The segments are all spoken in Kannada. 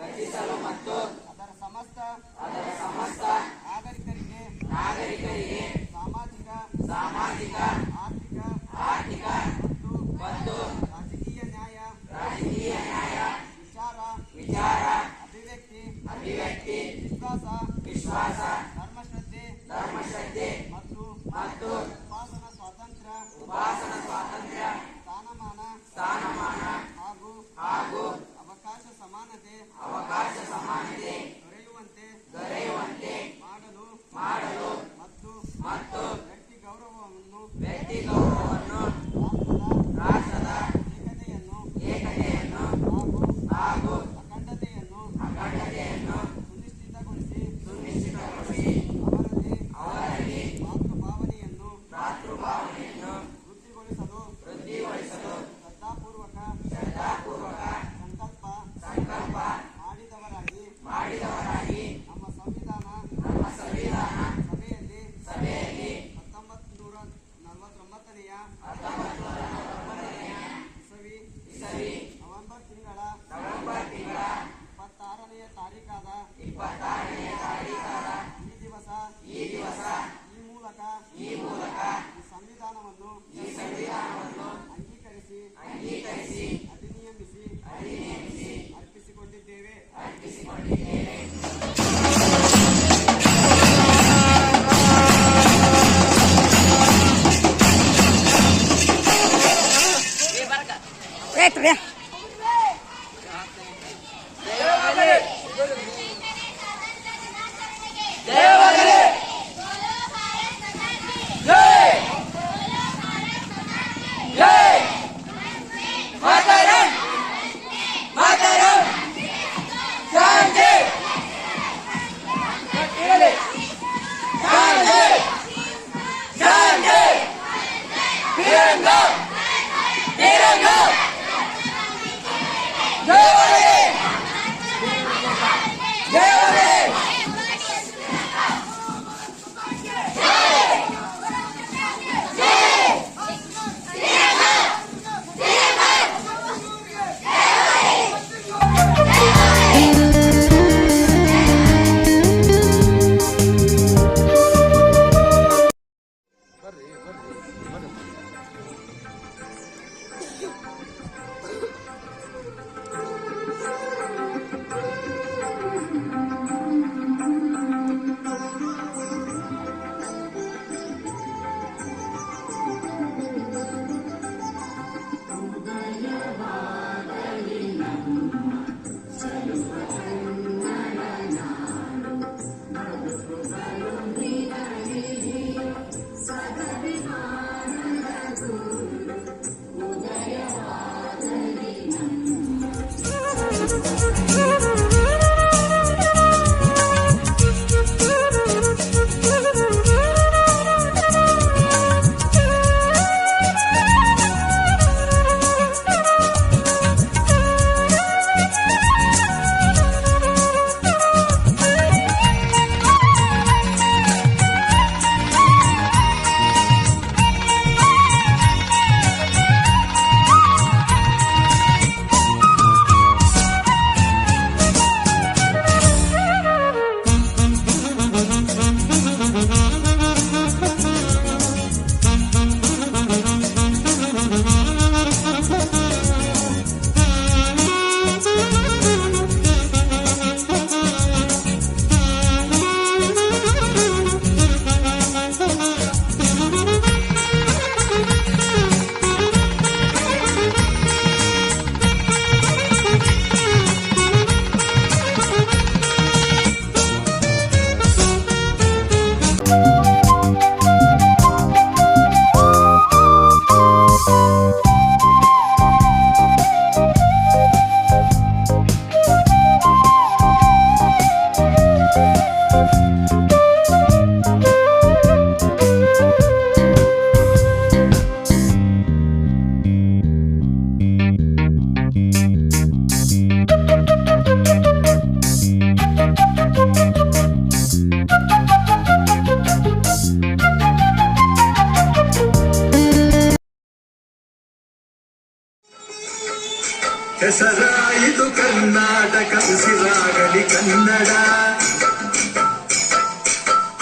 ರಚಿಸಲು ಮತ್ತು ಅದರ ಸಮಸ್ತ ನಾಗರಿಕರಿಗೆ ಸಾಮಾಜಿಕ ಆರ್ಥಿಕ ಮತ್ತು ರಾಜಕೀಯ ನ್ಯಾಯ ವಿಚಾರ ಅಭಿವ್ಯಕ್ತಿ ವಿಶ್ವಾಸ ಧರ್ಮಶ್ರದ್ಧೆ ಮತ್ತು ಉಪಾಸನ ಸ್ವಾತಂತ್ರ್ಯ ಸ್ಥಾನಮಾನ ಹಾಗೂ ಅವಕಾಶ ಸಮಾನತೆ ದೊರೆಯುವಂತೆ ಮಾಡಲು ಮತ್ತು ವ್ಯಕ್ತಿ ಗೌರವವನ್ನು ರಾಷ್ಟ್ರದ ಏಕತೆಯನ್ನು ಹಾಗೂ ಅಖಂಡತೆಯನ್ನು ಸುನಿಶ್ಚಿತಗೊಳಿಸಿ ಅವರಲ್ಲಿ ಹೆಸರಾಯಿತು ಕರ್ನಾಟಕ ಉಸಿರಾಗಲಿ ಕನ್ನಡ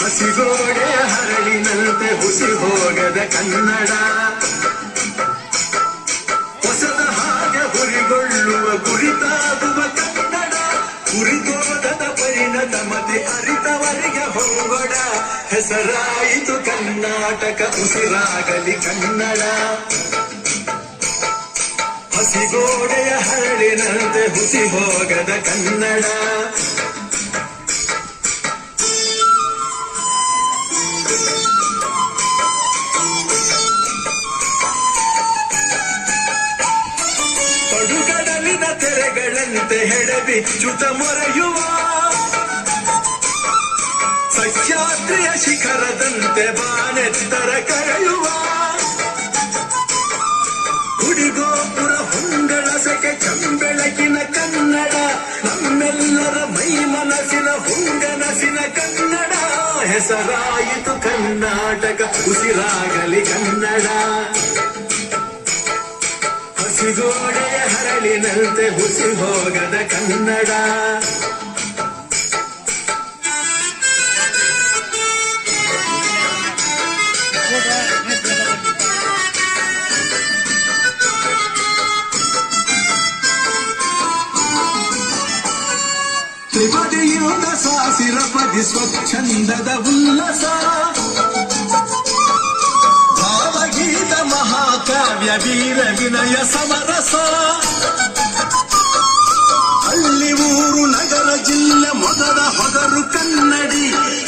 ಹಸಿಗೋಡೆ ಹರಳಿನಂತೆ ಹುಸಿ ಹೋಗದ ಕನ್ನಡ ಹೊಸದ ಹಾಗೆ ಹುರಿಗೊಳ್ಳುವ ಗುರಿತಾಗುವ ಕನ್ನಡ ಗುರಿತೋದದ ಪರಿಣತ ಮತಿ ಅರಿತವರಿಗೆ ಹೋಗೋಣ ಹೆಸರಾಯಿತು ಕರ್ನಾಟಕ ಉಸಿರಾಗಲಿ ಕನ್ನಡ ಹಸಿಗೋಡೆಯ ಹರಳಿನಂತೆ ಹುಸಿ ಹೋಗದ ಕನ್ನಡ ಪಡುಗಡಲಿನ ತೆರೆಗಳಂತೆ ಹೆಡಬಿಚ್ಚುತ ಮೊರೆಯುವ ಸಹ್ಯಾದ್ರಿಯ ಶಿಖರದಂತೆ ಬಾನೆತ್ತರ ಕರೆಯುವ ಗುಡಿಗೋಪುರ ಹೊಂಗಳಸಕ್ಕೆ ಚಂಬೆಳಕಿನ ಕನ್ನಡ ನಮ್ಮೆಲ್ಲರ ಮೈ ಮನಸ್ಸಿನ ಹೊಂಗನಸಿನ ಕನ್ನಡ ಹೆಸರಾಯಿತು ಕರ್ನಾಟಕ ಉಸಿರಾಗಲಿ ಕನ್ನಡ ಹಸಿಗೋಡೆಯ ಹರಳಿನಂತೆ ಹುಸಿ ಹೋಗದ ಕನ್ನಡ ತ್ರಿಪದಿಯುತ ಸಾಸಿರಪದಿ ಸ್ವಚ್ಛಂದದ ಉಲ್ಲಸ ಭಾವಗೀತ ಮಹಾಕಾವ್ಯ ವೀರ ವಿನಯ ಸಮರಸ ಹಳ್ಳಿ ಊರು ನಗರ ಜಿಲ್ಲೆ ಮೊದಲ ಹೊಗರು ಕನ್ನಡಿ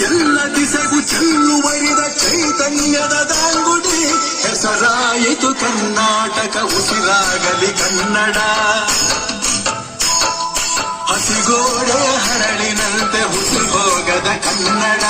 ಎಲ್ಲ ದಿಸೆಗೂ ಚೆಲ್ಲುವರಿದ ಚೈತನ್ಯದ ದಾಂಗುಡಿ ಹೆಸರಾಯಿತು ಕರ್ನಾಟಕ ಉಸಿರಾಗಲಿ ಕನ್ನಡ ಹಸಿಗೋಡೆ ಹರಳಿನಂತೆ ಹುಸಿ ಹೋಗದ ಕನ್ನಡ